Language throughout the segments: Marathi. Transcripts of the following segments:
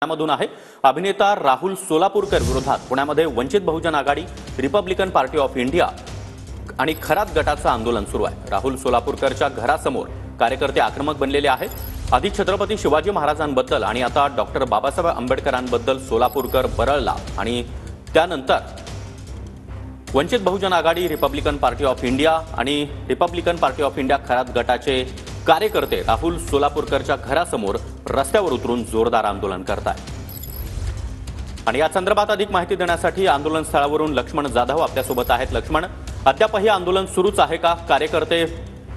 पुण्यामधून आहे। अभिनेता राहुल सोलापूरकर विरोधात पुण्यामध्ये वंचित बहुजन आघाडी, रिपब्लिकन पार्टी ऑफ इंडिया आणि खरात गटाचं आंदोलन सुरू आहे। राहुल सोलापूरकरच्या घरासमोर कार्यकर्ते आक्रमक बनलेले आहेत। आधी छत्रपती शिवाजी महाराजांबद्दल आणि आता डॉक्टर बाबासाहेब आंबेडकरांबद्दल सोलापूरकर बरळला आणि त्यानंतर वंचित बहुजन आघाडी, रिपब्लिकन पार्टी ऑफ इंडिया आणि Republican party of India Kharat गटाचे कार्यकर्ते राहुल सोलापूरकरच्या घरासमोर रस्त्यावर उतरून जोरदार आंदोलन करतात। आणि या संदर्भात अधिक माहिती देण्यासाठी आंदोलन स्थळावरून लक्ष्मण जाधव आपल्यासोबत आहेत। लक्ष्मण, अद्यापही आंदोलन सुरूच आहे का? कार्यकर्ते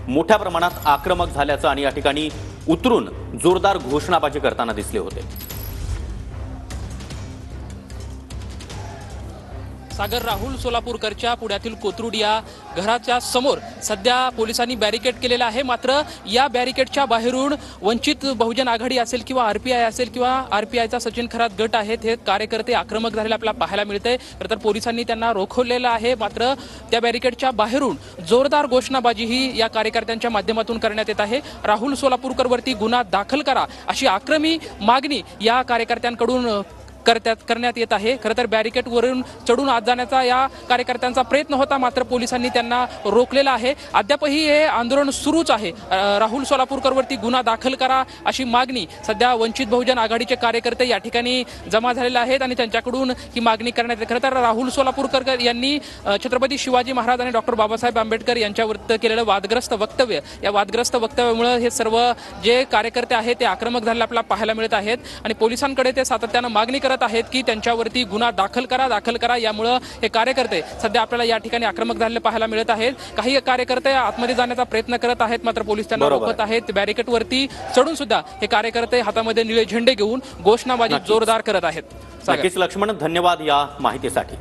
मोठ्या प्रमाणात आक्रमक झाल्याचं आणि या ठिकाणी उतरून जोरदार घोषणाबाजी करताना दिसले होते। सागर, राहुल सोलापूरकरच्या पुण्यातील कोथरूड या घराच्या समोर सध्या पोलिसांनी बॅरिकेड केलेला आहे। मात्र या बॅरिकेडच्या बाहेरून वंचित बहुजन आघाडी असेल किंवा आरपीआय असेल किंवा आरपीआयचा सचिन खरात गट आहेत, हे कार्यकर्ते आक्रमक झालेले आपल्याला पाहायला मिळते। तर पोलिसांनी त्यांना रोखवलेलं आहे। मात्र त्या बॅरिकेडच्या बाहेरून जोरदार घोषणाबाजी ही या कार्यकर्त्यांच्या माध्यमातून करण्यात येत आहे। राहुल सोलापूरकरवरती गुन्हा दाखल करा अशी आक्रमी मागणी या कार्यकर्त्यांकडून करण्यात येत आहे। खरं तर बॅरिकेडवरून चढून आत जाण्याचा या कार्यकर्त्यांचा प्रयत्न होता, मात्र पोलिसांनी त्यांना रोखलेलं आहे। अद्यापही हे आंदोलन सुरूच आहे। राहुल सोलापूरकरवरती गुन्हा दाखल करा अशी मागणी सध्या वंचित बहुजन आघाडीचे कार्यकर्ते या ठिकाणी जमा झालेले आहेत आणि त्यांच्याकडून ही मागणी करण्यात येते। खरं तर राहुल सोलापूरकर यांनी छत्रपती शिवाजी महाराज आणि डॉक्टर बाबासाहेब आंबेडकर यांच्यावर केलेलं वादग्रस्त वक्तव्य, या वादग्रस्त वक्तव्यामुळे हे सर्व जे कार्यकर्ते आहेत ते आक्रमक झालेले आपल्याला पाहायला मिळत आहेत आणि पोलिसांकडे ते सातत्यानं मागणी करत आहेत की त्यांच्यावरती गुन्हा दाखल करा। यामुळे हे कार्यकर्ते सध्या आपल्याला या ठिकाणी आक्रमक झालेले पाहायला मिळत आहेत। काही कार्यकर्ते आतमध्ये जाण्याचा प्रयत्न करत आहेत, मात्र पोलीस त्यांना रोखत आहेत। बॅरिकेडवरती चढून सुद्धा हे कार्यकर्ते हातामध्ये निळे झेंडे घेऊन घोषणाबाजी जोरदार करत आहेत। नक्कीच लक्ष्मण, धन्यवाद या माहितीसाठी।